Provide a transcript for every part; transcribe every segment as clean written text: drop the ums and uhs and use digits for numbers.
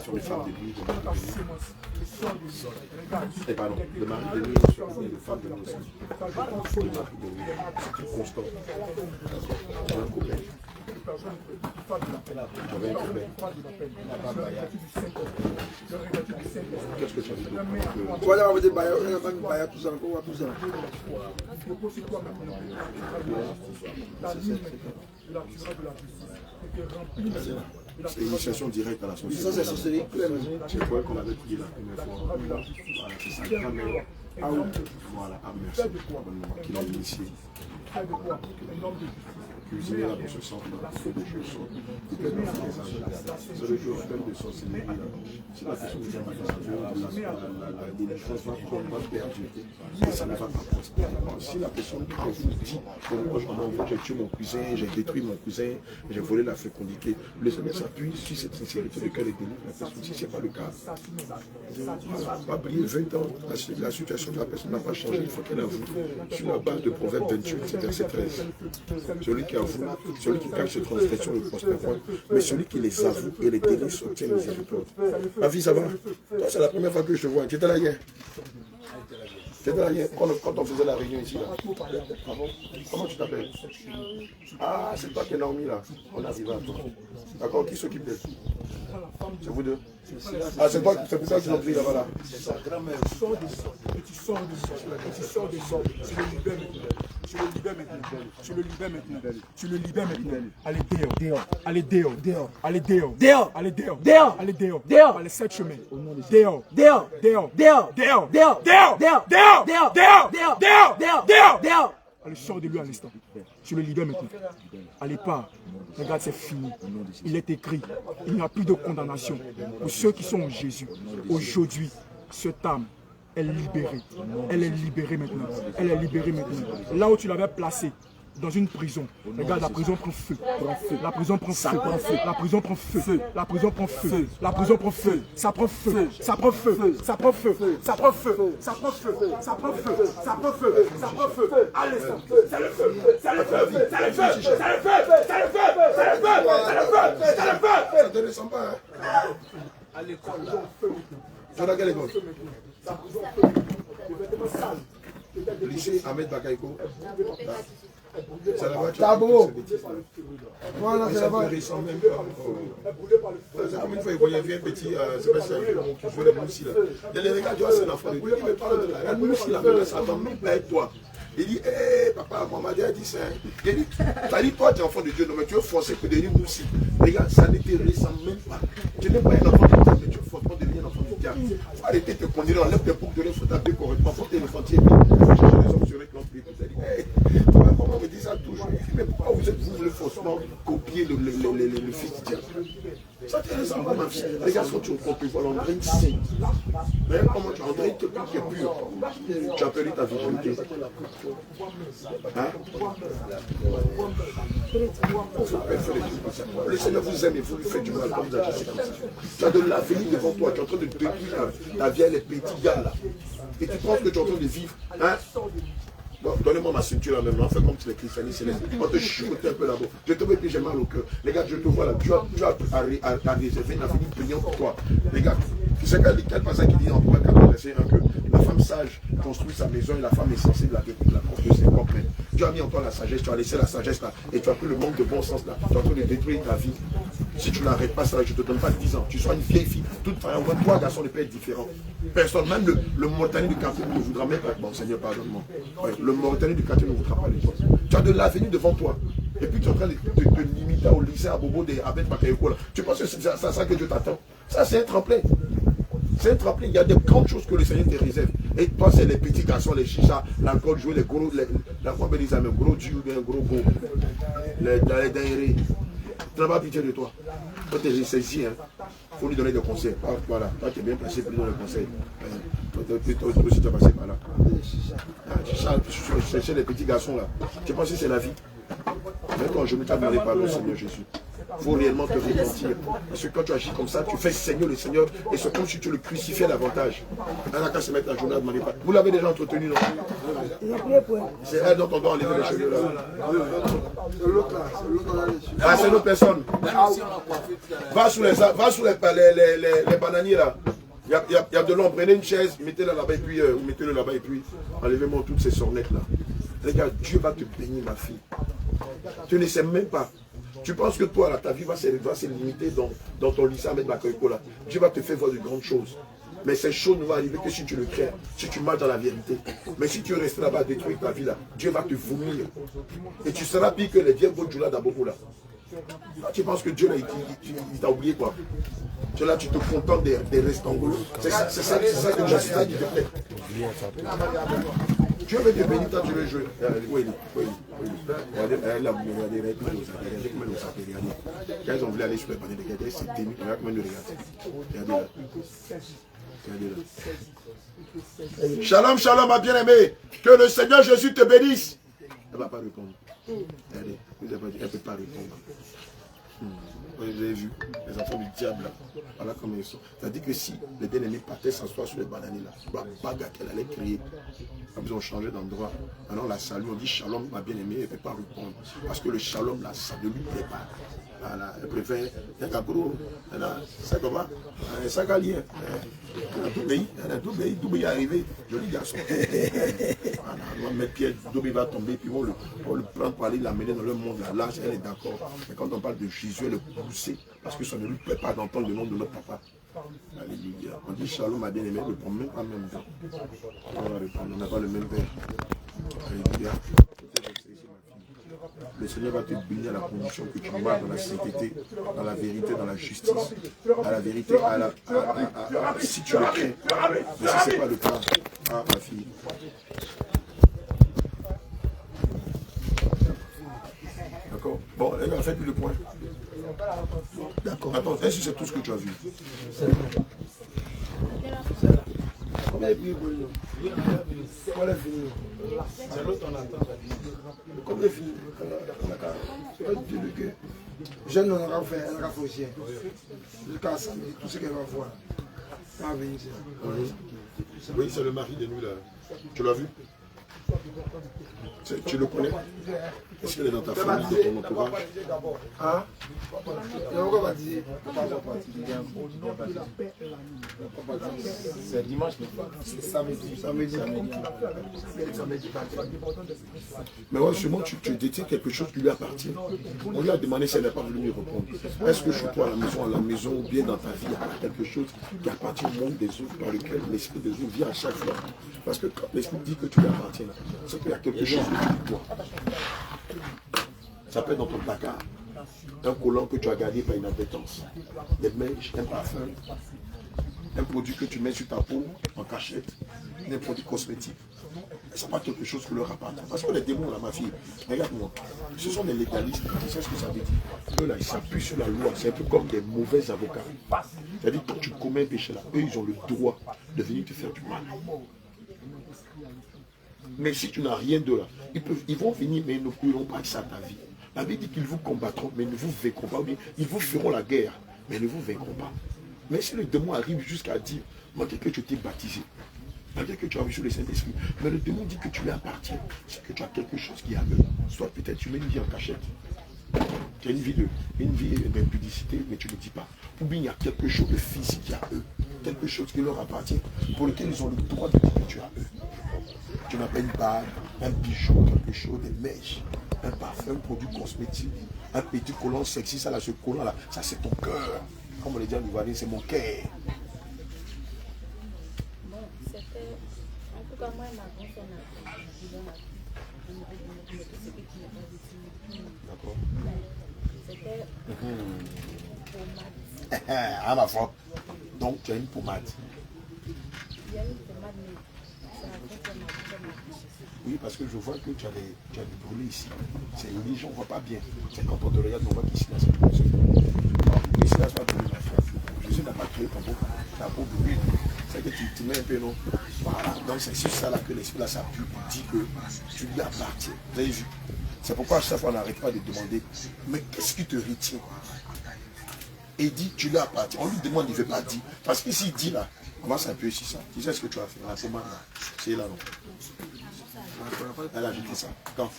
sur les femmes de nuit. Et pardon, le mari de nuit sur les femmes de nuit aussi. Le mari de nuit, c'est constant. J'ai un copain. J'avais un copain. Qu'est-ce que tu as dit? Voilà, on va dire, tout ça, tout ça. C'est une initiation directe à la Ça, c'est sorcellerie. sorcellerie. C'est quoi qu'on avait prié la première fois. Voilà, c'est sa grand-mère. Ah oui. Voilà, ah merci. Qui l'a initié. Cuisiner là dans ce centre-là, c'est des choses. C'est le jour de sorcellerie. C'est la question de la délivrance va perdre. Et ça ne va pas prospérer. Si la personne vous dit, j'ai tué mon cousin, j'ai détruit mon cousin, j'ai volé la fécondité, le Seigneur s'appuie sur cette sincérité de cœur et délivre la personne. Si ce n'est pas le cas, on va briller 20 ans, la situation de la personne n'a pas changé, il faut qu'elle avoue. Sur la base de Proverbe 28, verset 13. Celui qui avoue, celui qui cache ses transgressions ne prospère point, mais celui qui les avoue et les délice obtient miséricorde. Ma fille, ça va? Toi, c'est la première fois que je te vois. Tu étais là hier? Tu étais là hier quand on faisait la réunion ici là. Ah bon? Comment tu t'appelles? Ah, c'est toi qui es Naomi là. On arrive à toi. D'accord, qui s'occupe d'elle? C'est vous deux? Ah, c'est pour ça qu'ils ont pris là-bas là. C'est sa grand-mère. Tu sors des sorts. Tu le libères maintenant. Allez dehors. Allez dehors. Allez 7 chemins. Dehors. Allez, sors de lui à l'instant. Tu le libères maintenant. Allez, pars. Regarde, c'est fini. Il est écrit. Il n'y a plus de condamnation. Pour ceux qui sont en Jésus, aujourd'hui, cette âme, elle est libérée. Elle est libérée maintenant. Là où tu l'avais placée, dans une prison. Regarde, la prison prend feu. La prison prend feu. La prison prend feu. La prison prend feu. La prison prend feu. Ça prend feu. Ça prend feu. Ça prend feu. Ça prend feu. Ça prend feu. Ça prend feu. Ça prend feu. Ça prend feu. Allez, ça le feu. Ça le feu. Ça le feu. Ça le feu. Ça le feu. Ça le feu. Ça le feu. Ça le feu. Ça ne descend pas. À l'école. Tu vas à quelle école? Ça prison feu. Les vêtements sales. Lycée Ahmed Bakaïko. C'est là-bas que voilà, c'est là-bas. C'est comme une fois, il voyait un petit, c'est pas ça, qui jouait les moussis là. Il les regarde, tu vois, c'est un enfant. Il dit, mais parle de la moussie là, mais ça tombe même pas avec toi. Il dit, hé, papa, maman a dit ça. Il dit, t'as dit, toi, tu es enfant de Dieu, non, mais tu veux forcer que devenir moussi. Regarde, ça ne te ressemble même pas. Tu n'es pas un enfant de Dieu, mais tu veux forcément devenir un enfant de Dieu. Il faut arrêter de te conduire, enlève tes boucles de lèvres, il faut t'appeler correctement, faut t'éléphantier. On me dit ça toujours. Mais pourquoi vous voulez forcément copier le fils de Dieu? Ça te ressemble pas, ma fille. Les gars, quand tu vois l'entraîne saint. Mais comment tu entraînes quelqu'un qui est pur? Tu as perdu ta virginité. Hein? Le Seigneur vous aime et vous lui faites du mal quand vous agissez comme ça. Tu as de l'avenir devant toi. Tu es en train de détruire ta vie, les petits gars là. Et tu penses que tu es en train de vivre. Hein? Bon, donnez-moi ma ceinture là maintenant, fais comme si les christianistes célestes. On te chicote un peu là-bas. Je te vois que j'ai mal au cœur. Les gars, je te vois là, tu as à réserver une avenir brillant pour toi. Les gars, tu sais quel passage qui dit en Proverbe 4, verset 1 que la femme sage construit sa maison et la femme est sensible à la porte de ses propres mains. Tu as mis en toi la sagesse, tu as laissé la sagesse là et tu as pris le manque de bon sens là. Tu es en train de détruire ta vie. Si tu n'arrêtes pas ça, je ne te donne pas 10 ans. Tu sois une vieille fille. Toute femme, toi, garçon, ne peut être différent. Personne, même le Mauritanien du quartier ne voudra même pas. Bon, Seigneur, pardonne-moi. Ouais, le Mauritanien du quartier ne voudra pas de toi. Tu as de l'avenir devant toi. Et puis tu es en train de te limiter au lycée à Bobo de Abed Bakayoko. Tu penses que c'est ça que Dieu t'attend? Ça, c'est un tremplin. C'est un tremplin. Il y a de grandes choses que le Seigneur te réserve. Et toi, c'est les petits garçons, les chichas, l'alcool, jouer les gros, la quoi, les amis, gros dieu, un gros go. Les daïrés. Tu n'as pas pitié de toi. Toi, tu es saisi, hein. Il faut lui donner des conseils. Ah, voilà, toi, tu es bien placé pour lui donner des conseils. Toi aussi, tu as passé par là. Chercher les petits garçons là. Tu penses que c'est la vie? Mais quand je me t'ai demandé pardon, Seigneur Jésus. Il faut réellement te repentir. Parce que quand tu agis comme ça, tu fais saigner le Seigneur et c'est comme si tu le crucifiais davantage. Elle n'a qu'à se mettre la journée à demander pas. Vous l'avez déjà entretenu, non? C'est elle dont on doit enlever les cheveux là. Ah, c'est l'autre personne. Va sous les bananiers là. Il y a de l'ombre. Prenez une chaise, mettez-la là-bas et puis mettez-le là-bas et puis enlevez-moi toutes ces sornettes là. Regarde, Dieu va te bénir, ma fille. Tu ne sais même pas. Tu penses que toi, là, ta vie va se limiter dans ton lycée avec la coïco là. Dieu va te faire voir de grandes choses. Mais ces choses ne vont arriver que si tu le crées, si tu marches dans la vérité. Mais si tu restes là-bas à détruire ta vie là, Dieu va te vomir. Et tu seras pire que les vieux Bodjoula d'Abobo là. Tu penses que Dieu là, il t'a oublié quoi? Tu es là, tu te contentes des restants. C'est ça que je suis dit. Dieu veut te bénir quand tu veux jouer. Oui. Regardez quand ils ont voulu aller sur les panneaux, regardez, c'est démis. Regarde comment ils regardent. Regardez là. Shalom, shalom, ma bien-aimée. Que le Seigneur Jésus te bénisse. Elle ne va pas répondre. Regardez, elle ne peut pas répondre. Vous avez vu, les enfants du diable là, voilà comment ils sont. C'est-à-dire que si le bien-aimé partait s'asseoir sur les bananiers là, baga qu'elle allait crier. Ils ont changé d'endroit. Maintenant la salue, on dit shalom, ma bien-aimée, elle ne peut pas répondre. Parce que le shalom là, ça ne lui plaît pas. Voilà, elle préfère, ça comment? Ça galien. Tout pays arrivé. Joli garçon. Voilà, on va mettre pied, Doubi va tomber, puis on le prendre pour aller l'amener dans le monde là. Là, elle est d'accord. Mais quand on parle de Jésus, elle est poussée. Parce que ça ne lui plaît pas d'entendre le nom de notre papa. Alléluia. On dit shalom, ma bien-aimée, ne prend même pas le même temps. On n'a pas le même père. Alléluia. Le Seigneur va te bénir à la condition que tu marches dans la sainteté, dans la vérité, dans la justice, à la vérité, si tu le crées. Mais si ce n'est pas le cas, ah ma fille. D'accord. Bon, les gars, faites-lui le point. D'accord. Attends, est-ce que c'est tout ce que tu as vu? Combien est fini? Combien est fini? C'est l'autre on attend. Combien est fini? Jeune, on aura fait aussi. Jusqu'à samedi, tout ce qu'elle va voir. Va venir ici. Oui, c'est le mari de nous là. Tu l'as vu? Tu le connais? Est-ce qu'elle est dans ta famille, dans ton entourage? Hein? C'est dimanche, c'est samedi. Mais ouais, sûrement tu détiens quelque chose qui lui appartient. On lui a demandé si elle n'a pas voulu lui répondre. Est-ce que chez toi à la maison ou bien dans ta vie, il y a quelque chose qui appartient au monde des autres, dans lequel l'esprit des autres vient à chaque fois? Parce que quand l'esprit dit que tu lui appartiens, c'est qu'il y a quelque chose de toi. Ça peut être dans ton placard. Un collant que tu as gardé par inadvertance. Des mèches, un parfum. Un produit que tu mets sur ta peau en cachette. Un produit cosmétique. Ce n'est pas quelque chose qui leur appartient. Parce que les démons, là, ma fille, regarde-moi, ce sont des légalistes. Tu sais ce que ça veut dire? Eux, là, ils s'appuient sur la loi. C'est un peu comme des mauvais avocats. C'est-à-dire que quand tu commets un péché, là, eux, ils ont le droit de venir te faire du mal. Mais si tu n'as rien de là, ils vont venir, mais ils ne pourront pas ça ta vie. La Bible dit qu'ils vous combattront, mais ils ne vous vaincront pas. Ils vous feront la guerre, mais ils ne vous vaincront pas. Mais si le démon arrive jusqu'à dire, malgré que tu t'es baptisé, malgré que tu as reçu le Saint-Esprit, mais le démon dit que tu lui appartiens, c'est que tu as quelque chose qui est à eux. Soit peut-être tu mets une vie en cachette. Tu as une vie d'impudicité, mais tu ne le dis pas. Ou bien il y a quelque chose de physique à eux, quelque chose qui leur appartient, pour lequel ils ont le droit de dire que tu as eux. Tu n'as pas une bague, un bijou, quelque chose, des mèches, un parfum, un produit cosmétique, un petit collant sexy, ça là, ce collant là, ça c'est ton cœur. Comme on le dit en Ivoirien, c'est mon cœur. Bon, c'était, en tout cas moi et ma grand-sœur, D'accord. C'était pommade. Ah ma foi. Donc tu as une pommade. Il y a une pommade, mais c'est la grand-sœur m'a dit. Oui, parce que je vois que tu as des brûlés ici. C'est religion, on ne voit pas bien. C'est quand on te regarde, on voit qu'ici, là, c'est brûlé. Ici, là, c'est pas brûlé, ma frère. Jésus n'a pas créé ton beau. Ta peau brûlée. C'est que tu mets un peu, non? Voilà. Donc, c'est sur ça là que l'esprit, là, s'appuie pour dire que tu lui appartiens. Vous avez vu? C'est pourquoi à chaque fois, on n'arrête pas de demander, mais qu'est-ce qui te retient? Et il dit, tu l'as parti. On lui demande, il ne veut pas dire. Parce que s'il dit là, on va s'appuyer sur ça. Tu sais ce que tu as fait. La pommade là. C'est là, non. Elle a jeté ça. Quand?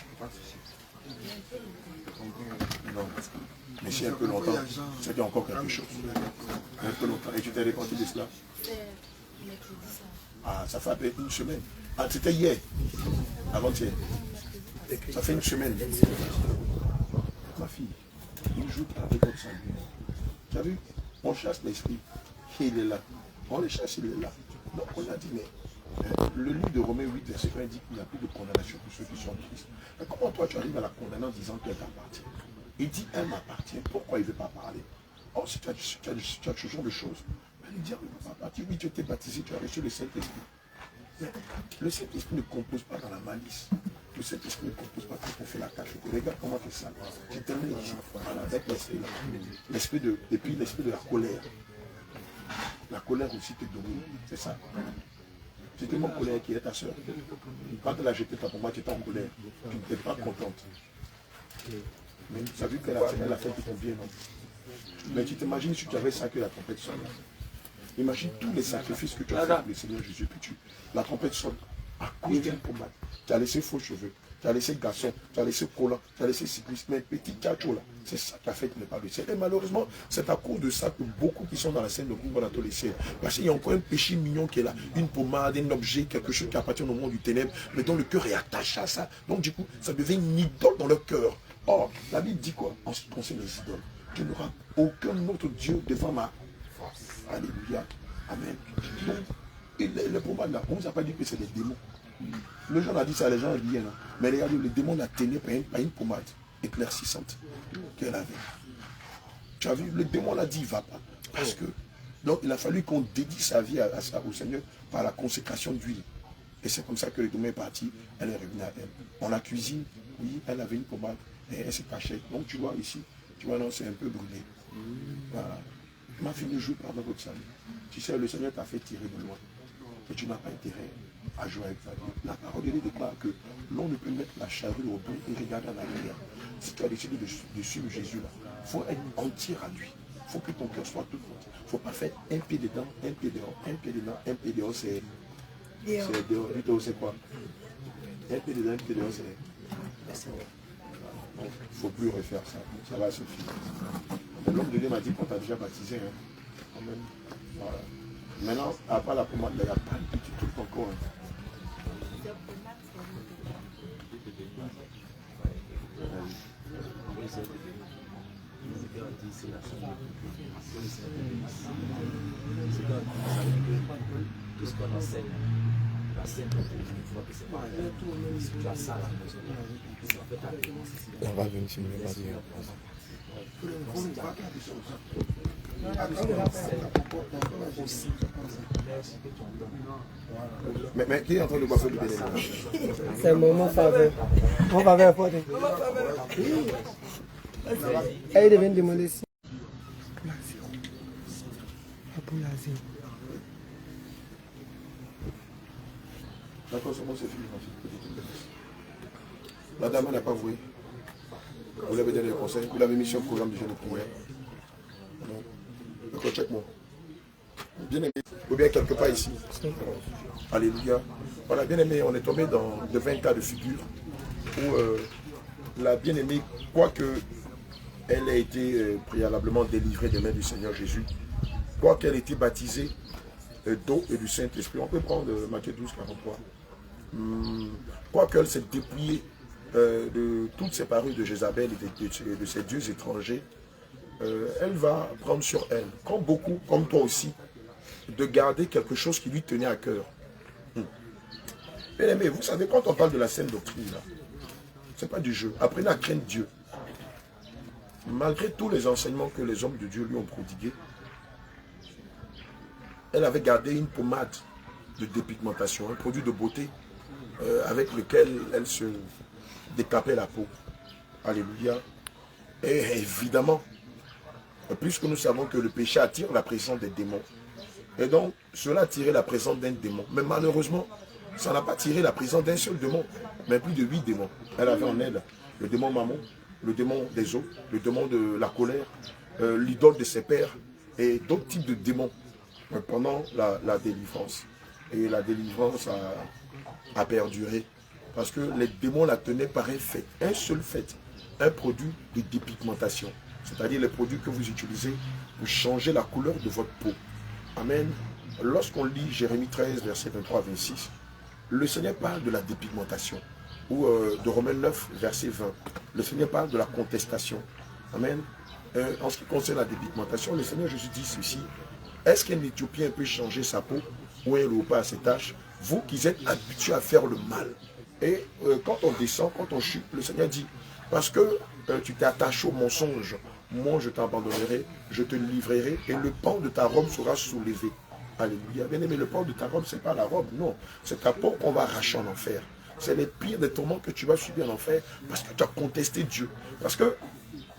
Non. Mais si un peu longtemps, c'est qu'il y a encore quelque chose. Un peu longtemps. Et tu t'es repenti de cela? Ah, ça fait à peu près une semaine. Ah, c'était hier. Avant-hier. Ça fait une semaine. Ma fille, il joue avec votre sang. Tu as vu? On chasse l'esprit. Il est là. On le chasse, il est là. Donc on a dit, mais le livre de Romains 8, verset 1 dit qu'il n'y a plus de condamnation pour ceux qui sont en Christ. Mais comment toi tu arrives à la condamner en disant qu'elle t'appartient? Il dit, elle m'appartient. Pourquoi il ne veut pas parler? Oh, si tu as ce genre de choses, il dit, il ne veut pas partir. Oui, tu t'es baptisé, tu as reçu le Saint-Esprit. Mais le Saint-Esprit ne compose pas dans la malice. Le Saint-Esprit ne compose pas quand on fait la cachette. Regarde comment tu fais ça. Tu termines ici. Voilà, avec l'esprit. L'esprit de, et puis l'esprit de la colère. La colère aussi te domine. C'est ça. C'était mon colère qui est ta soeur. Quand elle a jeté ta pommade, tu étais en colère. Tu n'étais pas contente. Mais tu as vu qu'elle a fait tout ton bien, non? Mais tu t'imagines si tu avais ça que la trompette sonne. Imagine tous les sacrifices que tu as fait pour le Seigneur Jésus. Puis la trompette sonne à cause d'une pommade. Tu as laissé faux cheveux, tu as laissé garçon, tu as laissé collant, tu as laissé cycliste, mais petit cacho là. C'est ça qui a fait qu'il n'est pas le ciel. Et malheureusement, c'est à cause de ça que beaucoup qui sont dans la scène de groupe vont dans le ciel. Parce qu'il y a encore un péché mignon qui est là. Une pommade, un objet, quelque chose qui appartient au monde du ténèbre, mais dont le cœur est attaché à ça. Donc du coup, ça devient une idole dans leur cœur. Or, la Bible dit quoi? En ce qui concerne les idoles, tu n'auras aucun autre Dieu devant ma force. Alléluia. Amen. Donc, le pommade là, on ne nous a pas dit que c'est des démons. Le gens a dit ça, les gens riaient. Mais regardez, le démon l'a tenu par une pommade éclaircissante qu'elle avait. Tu as vu, le démon l'a dit, il ne va pas. Parce que, donc il a fallu qu'on dédie sa vie au Seigneur par la consécration d'huile. Et c'est comme ça que le démon est parti, elle est revenue à elle. On la cuisine, oui, elle avait une pommade, et elle s'est cachée. Donc tu vois ici, tu vois, non, c'est un peu brûlé. Voilà. Ma fille ne joue pas dans votre salut. Tu sais, le Seigneur t'a fait tirer de loin. Et tu n'as pas intérêt à jouer avec ta vie. La parole de Dieu déclare que l'on ne peut mettre la charrue au dos et regarder en arrière. Si tu as décidé de suivre Jésus là, il faut être entier à lui. Il faut que ton cœur soit tout entier. Il ne faut pas faire un pied dedans, un pied dehors, un pied dedans, un pied dehors, c'est dehors. Plutôt c'est quoi? Un pied dedans, un pied dehors, c'est... Il ne faut plus refaire ça. Ça va suffire. L'homme de Dieu m'a dit qu'on t'a déjà baptisé. Hein. Amen. Voilà. Maintenant, après la pommade, il n'y a pas de petit truc encore. Tout ce qu'on enseigne, la scène, tu vois que c'est pas si tu as ça à la maison, on va venir sur le bâtiment. Mais qui est en train de boire le bénéfice? C'est mon faveur. Mon faveur est fort. Elle devient demander si. D'accord, c'est bon, c'est fini, ma fille. La dame n'a pas voué. Vous l'avez donné le conseil, vous l'avez mis sur le programme de jeûne de prière. D'accord, check-moi. Bien aimé, ou bien quelque part ici. Alléluia. Voilà, bien aimé, on est tombé dans de 20 cas de figure où la bien-aimée, quoique elle ait été préalablement délivrée des mains du Seigneur Jésus, quoiqu'elle ait été baptisée d'eau et du Saint-Esprit, on peut prendre Matthieu 12, 43. Quoiqu'elle s'est dépouillée de toutes ces parures de Jézabel et de ces dieux étrangers, elle va prendre sur elle, comme beaucoup, comme toi aussi, de garder quelque chose qui lui tenait à cœur. Bien aimé, vous savez, quand on parle de la saine doctrine, ce n'est pas du jeu. Apprenez à craindre Dieu. Malgré tous les enseignements que les hommes de Dieu lui ont prodigués, elle avait gardé une pommade de dépigmentation, un produit de beauté avec lequel elle se décapait la peau. Alléluia. Et évidemment, puisque nous savons que le péché attire la présence des démons, et donc cela a tiré la présence d'un démon. Mais malheureusement, ça n'a pas tiré la présence d'un seul démon, mais plus de 8 démons. Elle avait en elle le démon Mammon, le démon des eaux, le démon de la colère, l'idole de ses pères et d'autres types de démons pendant la délivrance. Et la délivrance a perduré parce que les démons la tenaient par un seul fait, un produit de dépigmentation. C'est-à-dire les produits que vous utilisez pour changer la couleur de votre peau. Amen. Lorsqu'on lit Jérémie 13, verset 23 à 26, le Seigneur parle de la dépigmentation. Ou de Romains 9, verset 20, le Seigneur parle de la contestation. Amen. En ce qui concerne la dépigmentation, le Seigneur Jésus dit ceci. Est-ce qu'un Éthiopien peut changer sa peau ou un léopard à ses taches? Vous qui êtes habitués à faire le mal. Et quand on descend, quand on chute, le Seigneur dit, parce que tu t'es attaché au mensonge, moi je t'abandonnerai, je te livrerai et le pan de ta robe sera soulevé. Alléluia. Bien aimé, le pan de ta robe, ce n'est pas la robe, non. C'est ta peau qu'on va arracher en enfer. C'est les pires des tourments que tu vas subir en enfer parce que tu as contesté Dieu. Parce que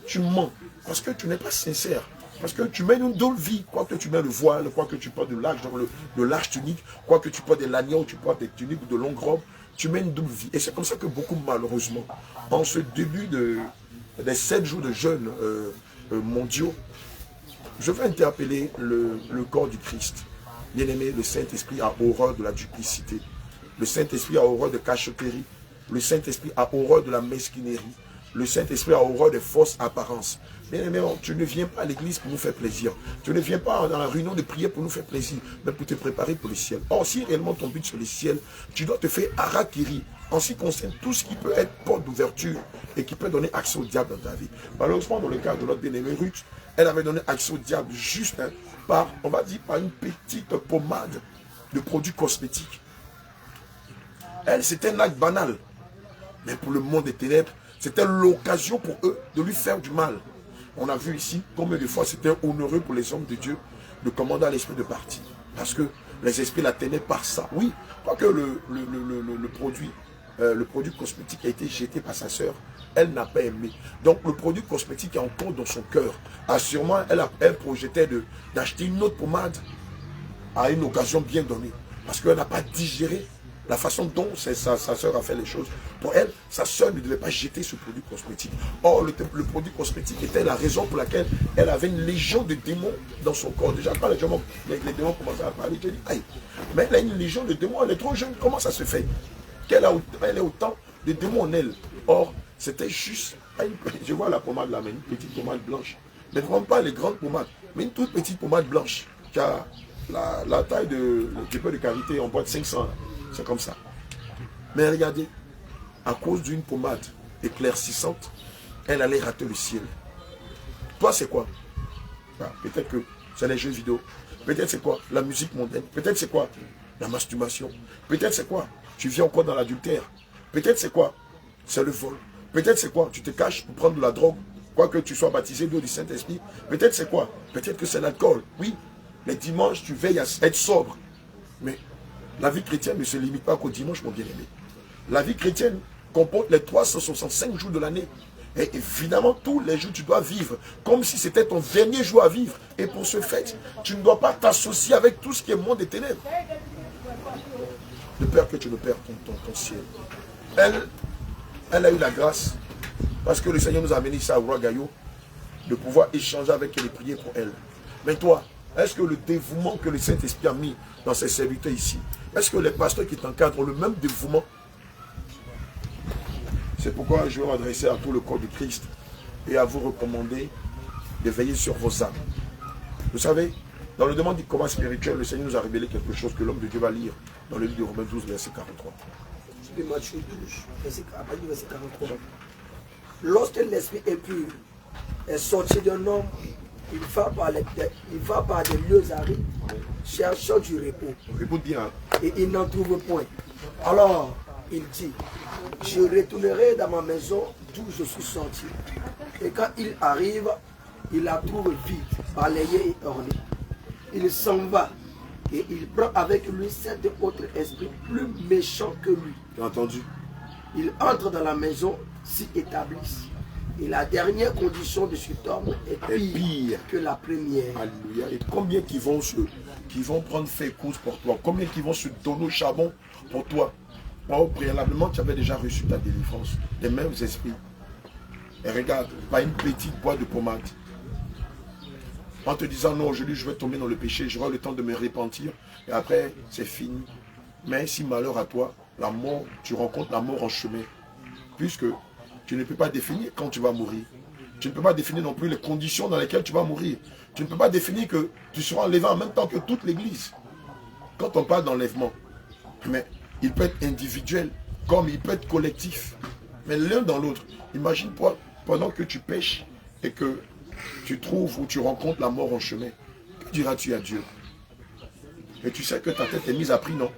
tu mens. Parce que tu n'es pas sincère. Parce que tu mènes une double vie. Quoi que tu mets le voile, quoi que tu portes de large tunique, quoi que tu portes des lanières ou tu portes des tuniques ou de longues robes, tu mènes une double vie. Et c'est comme ça que beaucoup, malheureusement, en ce début des 7 jours de jeûne mondiaux, je vais interpeller le corps du Christ. Bien aimé, le Saint-Esprit a horreur de la duplicité. Le Saint-Esprit a horreur de cachotterie. Le Saint-Esprit a horreur de la mesquinerie. Le Saint-Esprit a horreur des fausses apparences. Bien aimé, tu ne viens pas à l'église pour nous faire plaisir. Tu ne viens pas dans la réunion de prière pour nous faire plaisir, mais pour te préparer pour le ciel. Or, si réellement ton but sur le ciel, tu dois te faire harakiri en ce qui concerne tout ce qui peut être porte d'ouverture et qui peut donner accès au diable dans ta vie. Malheureusement, dans le cas de notre bien-aimée Ruth, elle avait donné accès au diable juste par, on va dire, par une petite pommade de produits cosmétiques. Elle, c'était un acte banal. Mais pour le monde des ténèbres, c'était l'occasion pour eux de lui faire du mal. On a vu ici combien de fois c'était honoreux pour les hommes de Dieu de commander à l'esprit de partir. Parce que les esprits la tenaient par ça. Oui, quoique le produit cosmétique a été jeté par sa sœur, elle n'a pas aimé. Donc le produit cosmétique est encore dans son cœur. Sûrement, elle projetait d'acheter une autre pommade à une occasion bien donnée. Parce qu'elle n'a pas digéré la façon dont sa sœur a fait les choses. Pour elle, sa sœur ne devait pas jeter ce produit cosmétique. Or, le produit cosmétique était la raison pour laquelle elle avait une légion de démons dans son corps. Déjà, quand les démons commençaient à parler, j'ai dit, aïe, mais elle a une légion de démons, elle est trop jeune, comment ça se fait qu'elle ait autant de démons en elle? Or, c'était juste, je vois la pommade là, mais une petite pommade blanche. Ne prends pas les grandes pommades, mais une toute petite pommade blanche, qui a la taille du peu de carité en boîte 500. C'est comme ça. Mais regardez, à cause d'une pommade éclaircissante, elle allait rater le ciel. Toi, c'est quoi? Peut-être que c'est les jeux vidéo. Peut-être c'est quoi? La musique mondaine. Peut-être c'est quoi? La masturbation. Peut-être c'est quoi? Tu viens encore dans l'adultère. Peut-être c'est quoi? C'est le vol. Peut-être c'est quoi? Tu te caches pour prendre de la drogue. Quoique tu sois baptisé d'eau du Saint-Esprit. Peut-être c'est quoi? Peut-être que c'est l'alcool. Oui, les dimanches, tu veilles à être sobre. Mais la vie chrétienne ne se limite pas qu'au dimanche, mon bien-aimé. La vie chrétienne comporte les 365 jours de l'année. Et évidemment, tous les jours, tu dois vivre comme si c'était ton dernier jour à vivre. Et pour ce fait, tu ne dois pas t'associer avec tout ce qui est monde des ténèbres. De peur que tu ne perds ton ciel. Elle a eu la grâce, parce que le Seigneur nous a amené ça à Ouagayo, de pouvoir échanger avec elle et prier pour elle. Mais toi, est-ce que le dévouement que le Saint-Esprit a mis dans ses serviteurs ici, est-ce que les pasteurs qui t'encadrent ont le même dévouement? C'est pourquoi je vais m'adresser à tout le corps de Christ et à vous recommander de veiller sur vos âmes. Vous savez, dans le domaine du combat spirituel, le Seigneur nous a révélé quelque chose que l'homme de Dieu va lire dans le livre de Romains 12, verset 43. De Matthieu 12, verset 43. Lorsque l'esprit impur est sorti d'un homme, il va par des lieux arides, cherchant du repos. Écoute bien. Et il n'en trouve point. Alors, il dit, je retournerai dans ma maison d'où je suis sorti. Et quand il arrive, il la trouve vide, balayée et ornée. Il s'en va et il prend avec lui 7 autres esprits plus méchants que lui. Tu as entendu? Il entre dans la maison, s'y établissent. Et la dernière condition de cet homme est pire que la première. Alléluia. Et combien qui vont prendre fait cause pour toi? Combien qui vont se donner au charbon pour toi? Préalablement, tu avais déjà reçu ta délivrance. Les mêmes esprits. Et regarde, pas une petite boîte de pommade. en te disant non, aujourd'hui je vais tomber dans le péché, j'aurai le temps de me repentir, et après c'est fini. Mais si malheur à toi, la mort, tu rencontres la mort en chemin, puisque tu ne peux pas définir quand tu vas mourir. Tu ne peux pas définir non plus les conditions dans lesquelles tu vas mourir. Tu ne peux pas définir que tu seras enlevé en même temps que toute l'église. Quand on parle d'enlèvement, mais il peut être individuel, comme il peut être collectif. Mais l'un dans l'autre. Imagine-toi, pendant que tu pêches et que tu trouves ou tu rencontres la mort en chemin, que diras-tu à Dieu? Et tu sais que ta tête est mise à prix, non?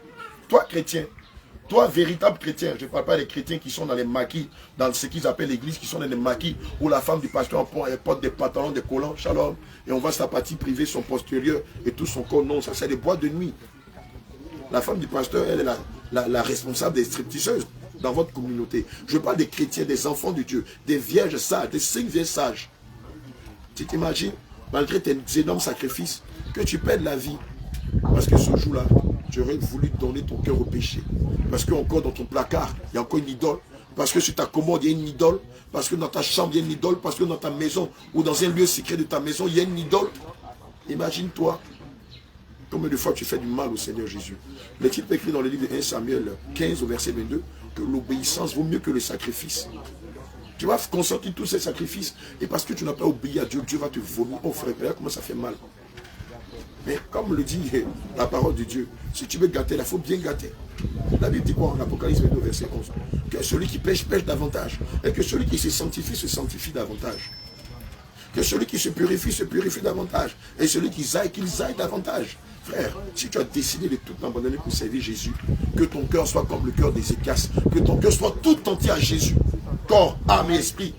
Toi, chrétien, toi, véritable chrétien, je ne parle pas des chrétiens qui sont dans les maquis, dans ce qu'ils appellent l'église, qui sont dans les maquis, où la femme du pasteur porte des pantalons, des collants, shalom, et on voit sa partie privée, son postérieur et tout son corps. Non, ça c'est des boîtes de nuit. La femme du pasteur, elle est la responsable des stripteaseuses dans votre communauté. Je parle des chrétiens, des enfants de Dieu, des vierges sages, des 5 vierges sages. Tu t'imagines, malgré tes énormes sacrifices, que tu perdes la vie. Parce que ce jour-là, tu aurais voulu donner ton cœur au péché. Parce qu'encore dans ton placard, il y a encore une idole. Parce que sur ta commode, il y a une idole. Parce que dans ta chambre, il y a une idole. Parce que dans ta maison, ou dans un lieu secret de ta maison, il y a une idole. Imagine-toi, combien de fois tu fais du mal au Seigneur Jésus. Le titre écrit dans le livre de 1 Samuel 15 au verset 22, que l'obéissance vaut mieux que le sacrifice. Tu vas consentir tous ces sacrifices. Et parce que tu n'as pas obéi à Dieu, Dieu va te vomir. Oh frère, regarde comment ça fait mal. Mais comme le dit la parole de Dieu, si tu veux gâter, il faut bien gâter. La Bible dit quoi en Apocalypse 22, verset 11? Que celui qui pêche, pêche davantage. Et que celui qui se sanctifie davantage. Que celui qui se purifie davantage. Et celui qui zaille, qu'il zaille davantage. Frère, si tu as décidé de tout abandonner pour servir Jésus, que ton cœur soit comme le cœur d'Ézéchias, que ton cœur soit tout entier à Jésus, corps, âme et esprit.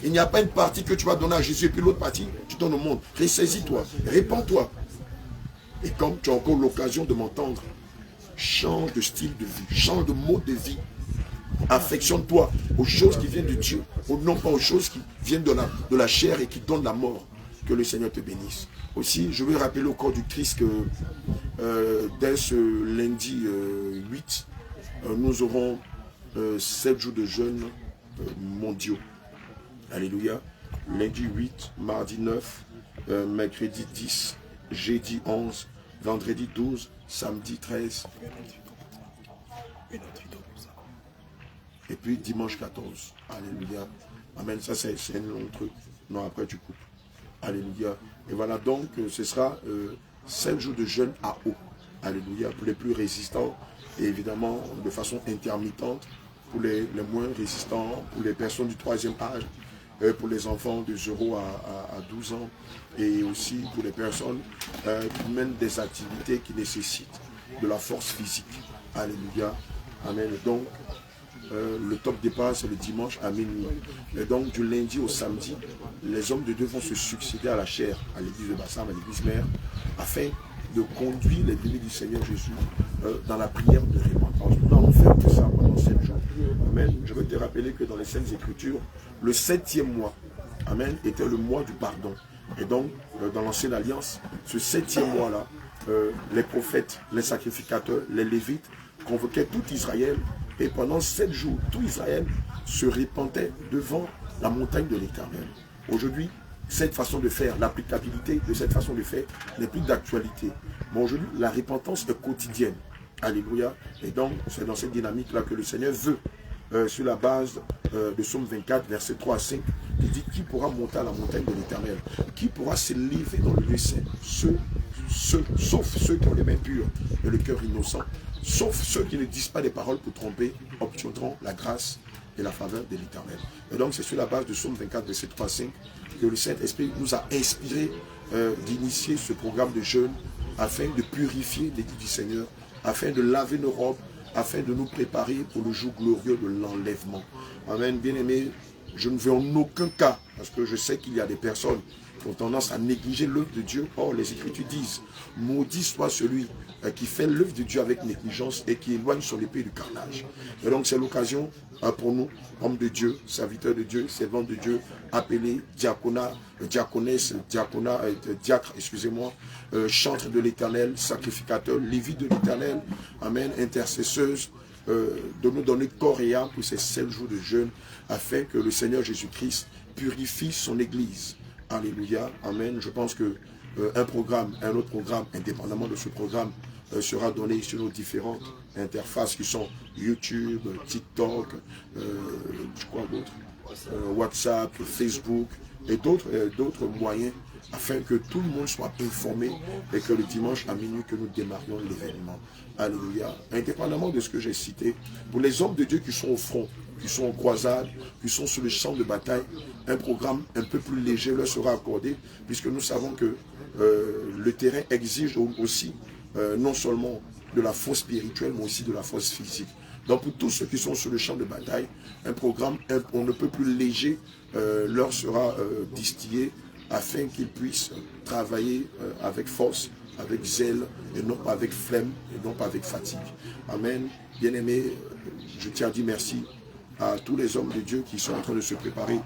Il n'y a pas une partie que tu vas donner à Jésus et puis l'autre partie, tu donnes au monde. Ressaisis-toi, répands-toi. Et comme tu as encore l'occasion de m'entendre, change de style de vie, change de mode de vie. Affectionne-toi aux choses qui viennent de Dieu, non pas aux choses qui viennent de la chair et qui donnent la mort. Que le Seigneur te bénisse. Aussi, je veux rappeler au corps du Christ que dès ce lundi 8, nous aurons 7 jours de jeûne mondiaux. Alléluia. Lundi 8, mardi 9, mercredi 10, jeudi 11, vendredi 12, samedi 13. Et puis dimanche 14. Alléluia. Amen. Ça c'est un long truc. Non, après tu coupes. Alléluia. Et voilà donc, ce sera 5 jours de jeûne à eau. Alléluia. Pour les plus résistants. Et évidemment, de façon intermittente. Pour les moins résistants. Pour les personnes du 3e âge. Pour les enfants de 0 à 12 ans. Et aussi pour les personnes qui mènent des activités qui nécessitent de la force physique. Alléluia. Amen. Donc, le top départ, c'est le dimanche à minuit. Et donc, du lundi au samedi, les hommes de Dieu vont se succéder à la chair, à l'église de Bassam, à l'église mère, afin de conduire les bénis du Seigneur Jésus dans la prière de repentance. Nous allons faire tout ça pendant 7 jours. Amen. Je veux te rappeler que dans les Saintes Écritures, le 7e mois, amen, était le mois du pardon. Et donc, dans l'Ancienne Alliance, ce 7e mois-là, les prophètes, les sacrificateurs, les Lévites convoquaient tout Israël. Et pendant 7 jours, tout Israël se repentait devant la montagne de l'Éternel. Aujourd'hui, cette façon de faire, l'applicabilité de cette façon de faire n'est plus d'actualité. Mais aujourd'hui, la repentance est quotidienne. Alléluia. Et donc, c'est dans cette dynamique-là que le Seigneur veut, sur la base de Psaume 24, versets 3 à 5, il dit, qui pourra monter à la montagne de l'Éternel? Qui pourra s'élever dans le lieu saint? Sauf ceux qui ont les mains pures et le cœur innocent. Sauf ceux qui ne disent pas des paroles pour tromper, obtiendront la grâce et la faveur de l'Éternel. Et donc c'est sur la base de Psaume 24, verset 3 à 5, que le Saint-Esprit nous a inspiré d'initier ce programme de jeûne afin de purifier l'église du Seigneur, afin de laver nos robes, afin de nous préparer pour le jour glorieux de l'enlèvement. Amen. Bien-aimés, je ne veux en aucun cas, parce que je sais qu'il y a des personnes qui ont tendance à négliger l'œuvre de Dieu. Or, les Écritures disent, maudit soit celui qui fait l'œuvre de Dieu avec négligence et qui éloigne son épée du carnage. Et donc, c'est l'occasion pour nous, hommes de Dieu, serviteurs de Dieu, servants de Dieu, appelés diaconat, diaconesse, diacre, excusez-moi, chantres de l'Éternel, sacrificateurs, lévites de l'Éternel, amen, intercesseuses, de nous donner corps et âme pour ces 7 jours de jeûne, afin que le Seigneur Jésus-Christ purifie son Église. Alléluia, amen. Je pense que un autre programme, indépendamment de ce programme, sera donné sur nos différentes interfaces qui sont YouTube, TikTok, je crois d'autres, WhatsApp, Facebook et d'autres moyens, afin que tout le monde soit informé et que le dimanche à minuit que nous démarrions l'événement. Alléluia. Indépendamment de ce que j'ai cité, pour les hommes de Dieu qui sont au front, qui sont en croisade, qui sont sur le champ de bataille, un programme un peu plus léger leur sera accordé, puisque nous savons que le terrain exige aussi non seulement de la force spirituelle, mais aussi de la force physique. Donc pour tous ceux qui sont sur le champ de bataille, un programme on ne peut plus léger leur sera distillé, afin qu'ils puissent travailler avec force, avec zèle, et non pas avec flemme, et non pas avec fatigue. Amen. Bien-aimés, je tiens à dire merci à tous les hommes de Dieu qui sont en train de se préparer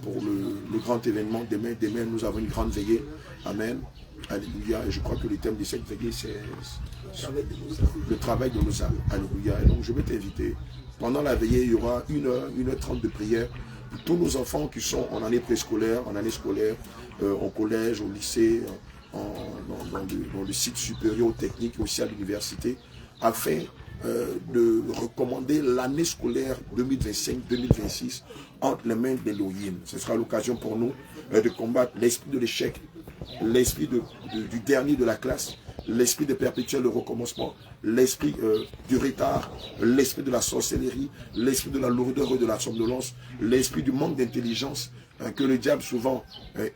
pour le grand événement. Demain, nous avons une grande veillée. Amen. Alléluia. Et je crois que le thème de cette veillée, c'est le travail de nos âmes. Alléluia. Et donc, je vais t'inviter. Pendant la veillée, il y aura 1h30 de prière. Pour tous nos enfants qui sont en année préscolaire, en année scolaire, au collège, au lycée, dans le cycle supérieur, aux techniques, aussi à l'université, afin de recommander l'année scolaire 2025-2026 entre les mains d'Elohim. Ce sera l'occasion pour nous de combattre l'esprit de l'échec, l'esprit du dernier de la classe, l'esprit de perpétuel recommencement, l'esprit du retard, l'esprit de la sorcellerie, l'esprit de la lourdeur et de la somnolence, l'esprit du manque d'intelligence que le diable souvent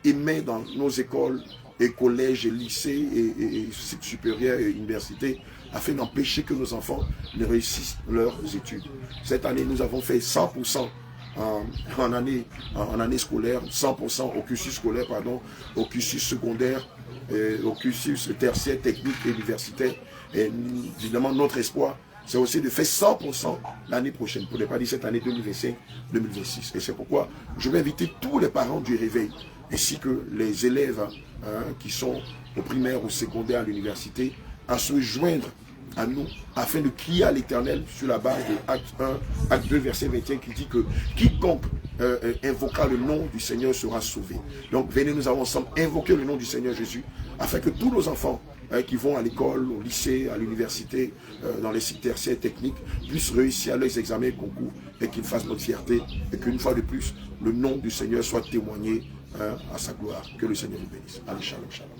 émet dans nos écoles et collèges et lycées et cycles supérieurs et universités, afin d'empêcher que nos enfants ne réussissent leurs études. Cette année, nous avons fait 100% en année scolaire, 100% au cursus scolaire, pardon, au cursus secondaire, au cursus tertiaire, technique et universitaire. Et évidemment, notre espoir, c'est aussi de faire 100% l'année prochaine, pour ne pas dire cette année 2025-2026. Et c'est pourquoi je vais inviter tous les parents du réveil, ainsi que les élèves qui sont au primaire, au secondaire, à l'université, à se joindre à nous, afin de crier à l'Éternel sur la base de Acte 1, Acte 2, verset 21, qui dit que quiconque invoquera le nom du Seigneur sera sauvé. Donc venez, nous allons ensemble invoquer le nom du Seigneur Jésus, afin que tous nos enfants qui vont à l'école, au lycée, à l'université, dans les cycles tertiaires techniques, puissent réussir à leurs examens et concours, et qu'ils fassent notre fierté, et qu'une fois de plus, le nom du Seigneur soit témoigné à sa gloire. Que le Seigneur vous bénisse. Allez, shalom, shalom.